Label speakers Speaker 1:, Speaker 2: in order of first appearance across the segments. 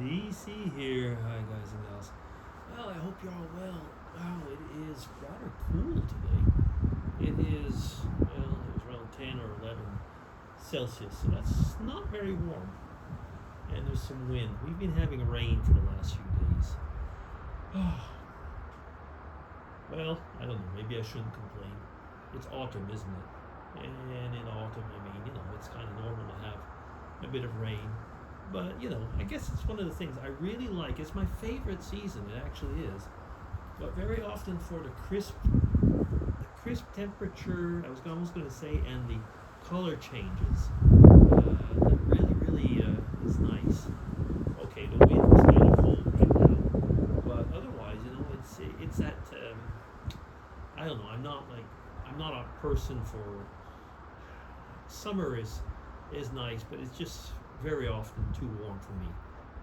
Speaker 1: DC here. Hi, guys and gals. Well, I hope you're all well. Wow, it is rather cool today. It is, well, it was around 10 or 11 Celsius, so that's not very warm. And there's some wind. We've been having rain for the last few days. Well, I don't know. Maybe I shouldn't complain. It's autumn, isn't it? And in autumn, I mean, it's kind of normal to have a bit of rain. But, I guess it's one of the things I really like. It's my favorite season, it actually is. But very often for the crisp temperature, I was almost going to say, and the color changes, that really is nice. Okay, the wind is kind of cold right now, but otherwise, it's that, I don't know, I'm not a person for, summer is nice, but it's just very often too warm for me,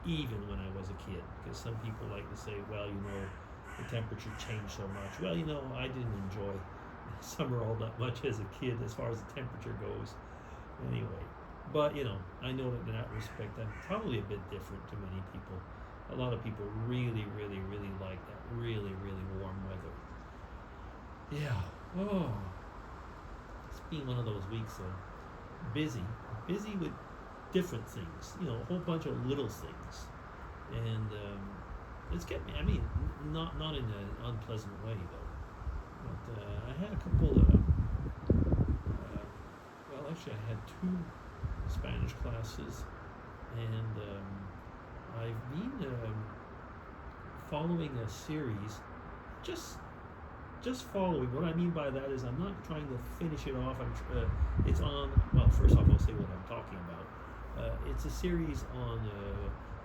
Speaker 1: even when I was a kid. Because some people like to say, well, the temperature changed so much. Well, I didn't enjoy summer all that much as a kid as far as the temperature goes. Anyway, but I know that in that respect, I'm probably a bit different to many people. A lot of people really like that really warm weather. Yeah. Oh, it's been one of those weeks, though. Busy with different things, a whole bunch of little things, and it's kept me. I mean, not in an unpleasant way though. But I had a couple. Well, actually, I had two Spanish classes, and I've been following a series. Just following. What I mean by that is I'm not trying to finish it off. It's on. Well, first off, I'll say what I'm talking about. It's a series on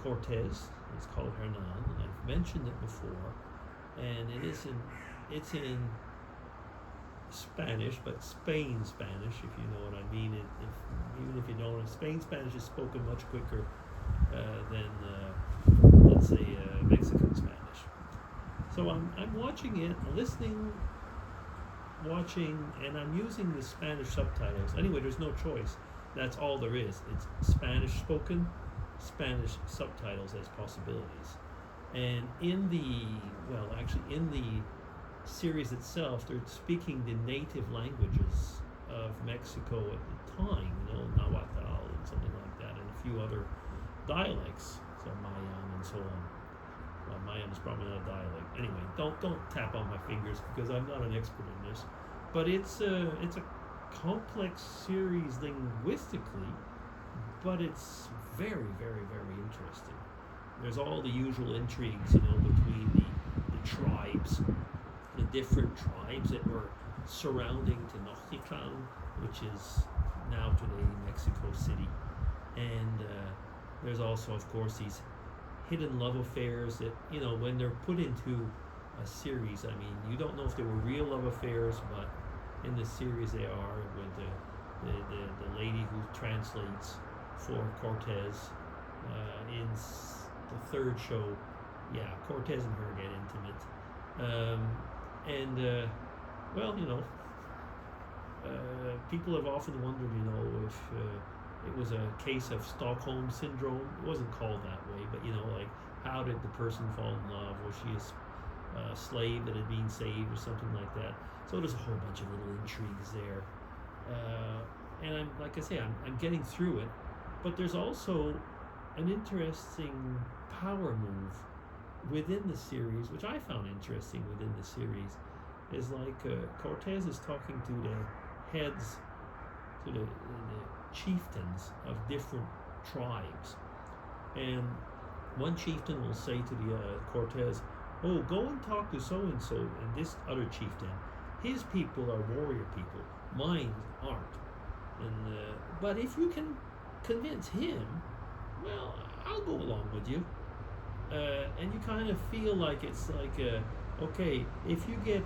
Speaker 1: Cortez. It's called Hernan. I've mentioned it before, and it's in Spanish, but Spain Spanish, if you know what I mean. Even if you don't, Spain Spanish is spoken much quicker than let's say Mexican Spanish. So I'm watching it, watching, and I'm using the Spanish subtitles. Anyway, there's no choice. That's all there is. It's Spanish spoken, Spanish subtitles as possibilities. And in the series itself, they're speaking the native languages of Mexico at the time, Nahuatl and something like that, and a few other dialects, so Mayan and so on. Well, Mayan is probably not a dialect. Anyway, don't tap on my fingers because I'm not an expert in this. But it's a complex series linguistically, but it's very interesting. There's all the usual intrigues, between the tribes, the different tribes that were surrounding Tenochtitlan, which is now today Mexico City. And there's also, of course, these hidden love affairs that, when they're put into a series, I mean, you don't know if they were real love affairs, but in the series they are, with the lady who translates for Cortez in the third show. Yeah, Cortez and her get intimate, people have often wondered, if it was a case of Stockholm syndrome. It wasn't called that way, but how did the person fall in love? Was she a slave that had been saved or something like that? So there's a whole bunch of little intrigues there, and I'm getting through it. But there's also an interesting power move within the series, which I found interesting within the series, is Cortez is talking to the heads, to the chieftains of different tribes, and one chieftain will say to the Cortez, "Oh, go and talk to so and so," and this other chieftain, his people are warrior people, mine aren't, and but if you can convince him, well, I'll go along with you. And you kind of feel like it's okay, if you get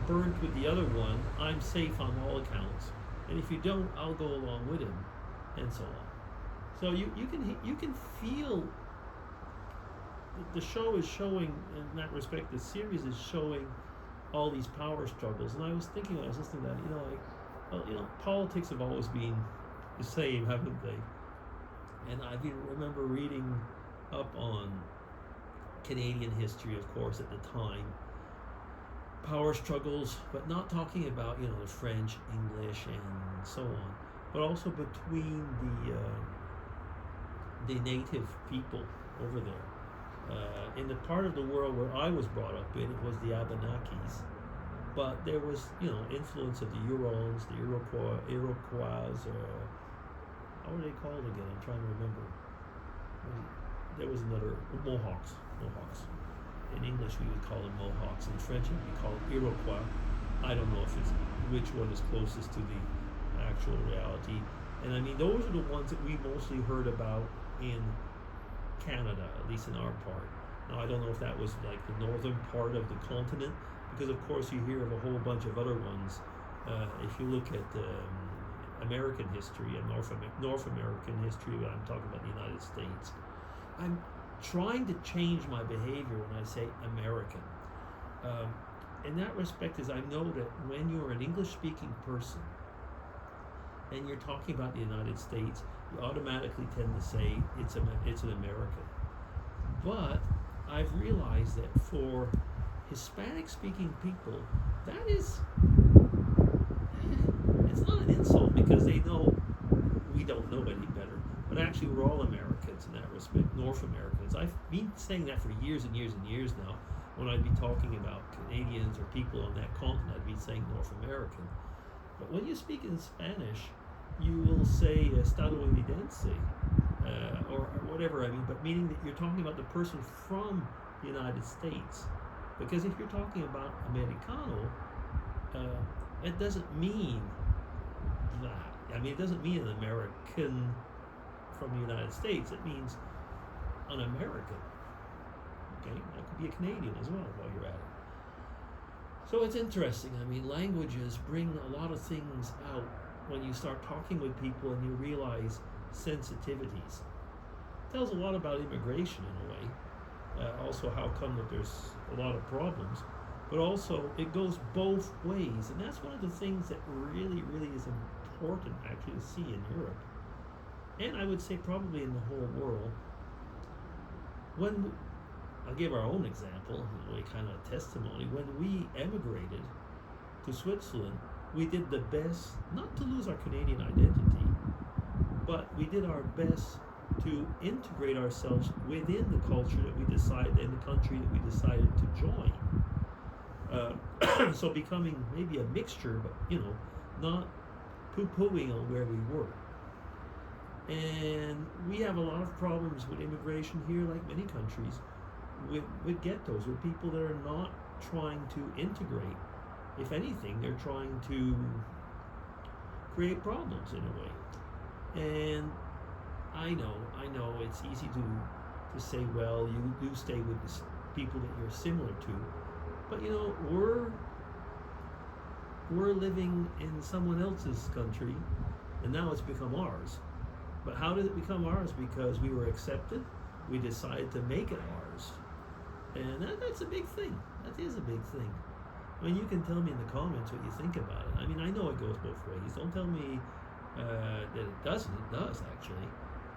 Speaker 1: burnt with the other one, I'm safe on all accounts, and if you don't, I'll go along with him, and so on. So you can feel the show is showing, in that respect, the series is showing all these power struggles. And I was thinking, when I was listening to that, politics have always been the same, haven't they? And I remember reading up on Canadian history, of course, at the time, power struggles, but not talking about, you know, the French, English, and so on, but also between the native people over there. In the part of the world where I was brought up in, it was the Abenakis, but there was, you know, influence of the Hurons, the Iroquois, how were they called again? I'm trying to remember. There was another, Mohawks. In English we would call them Mohawks. In French it would be called Iroquois. I don't know if it's which one is closest to the actual reality. And I mean, those are the ones that we mostly heard about in Canada, at least in our part. Now I don't know if that was like the northern part of the continent, because of course you hear of a whole bunch of other ones. If you look at American history and North American history, I'm talking about the United States. I'm trying to change my behavior when I say American. In that respect, is I know that when you're an English-speaking person and you're talking about the United States, you automatically tend to say it's an American. But I've realized that for Hispanic-speaking people, that is, it's not an insult, because they know we don't know any better. But actually, we're all Americans in that respect, North Americans. I've been saying that for years and years and years now. When I'd be talking about Canadians or people on that continent, I'd be saying North American. But when you speak in Spanish, you will say estadounidense, or whatever, I mean, but meaning that you're talking about the person from the United States. Because if you're talking about Americano, it doesn't mean that. I mean, it doesn't mean an American from the United States. It means an American. Okay, that could be a Canadian as well while you're at it. So it's interesting. I mean, languages bring a lot of things out when you start talking with people and you realize sensitivities. It tells a lot about immigration in a way. Also, how come that there's a lot of problems, but also it goes both ways, and that's one of the things that really, really is important actually to see in Europe, and I would say probably in the whole world. When I'll give our own example, in a way, kind of a testimony. When we emigrated to Switzerland, we did the best not to lose our Canadian identity, but we did our best to integrate ourselves within the culture that we decided, in the country that we decided to join. So becoming maybe a mixture, but you know, not poo-pooing on where we were. And we have a lot of problems with immigration here, like many countries, with ghettos, with people that are not trying to integrate. If anything, they're trying to create problems in a way. And I know it's easy to say, well, you do stay with the people that you're similar to, but you know, we're living in someone else's country, and now it's become ours. But how did it become ours? Because we were accepted, we decided to make it ours. And that's a big thing. That is a big thing. I mean, you can tell me in the comments what you think about it. I mean, I know it goes both ways. Don't tell me that it doesn't. It does, actually.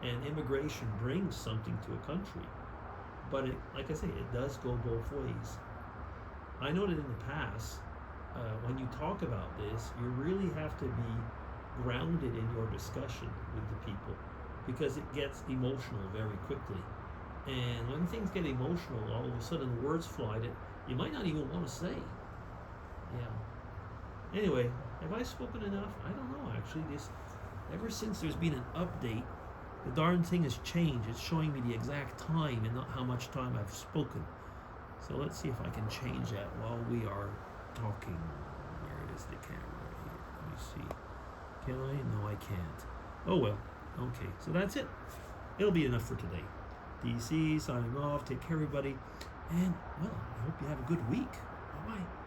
Speaker 1: And immigration brings something to a country. But it, like I say, it does go both ways. I know that in the past, when you talk about this, you really have to be grounded in your discussion with the people, because it gets emotional very quickly. And when things get emotional, all of a sudden words fly that you might not even want to say. Yeah. Anyway, have I spoken enough? I don't know, actually. Ever since there's been an update, the darn thing has changed. It's showing me the exact time and not how much time I've spoken. So let's see if I can change that while we are talking. Where is the camera here? Let me see. Can I? No, I can't. Oh well. Okay, so that's it. It'll be enough for today. DC signing off. Take care, everybody. And, well, I hope you have a good week. Bye-bye.